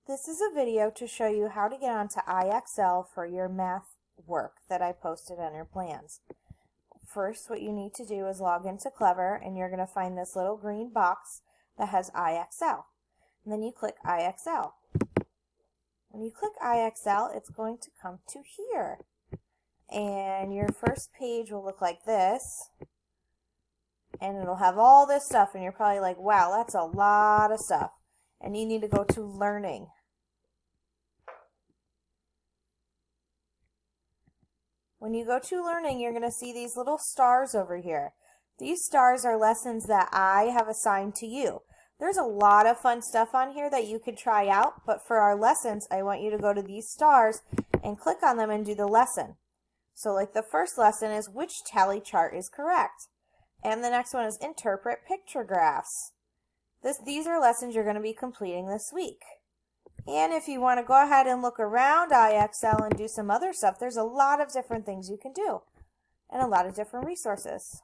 This is a video to show you how to get onto IXL for your math work that I posted on your plans. First, what you need to do is log into Clever, and you're going to find this little green box that has IXL. And then you click IXL. When you click IXL, it's going to come to here. And your first page will look like this. And it'll have all this stuff, and you're probably like, wow, that's a lot of stuff. And you need to go to Learning. When you go to Learning, you're going to see these little stars over here. These stars are lessons that I have assigned to you. There's a lot of fun stuff on here that you could try out, but for our lessons, I want you to go to these stars and click on them and do the lesson. So like the first lesson is which tally chart is correct. And the next one is interpret picture graphs. These are lessons you're going to be completing this week. And if you want to go ahead and look around IXL and do some other stuff, there's a lot of different things you can do and a lot of different resources.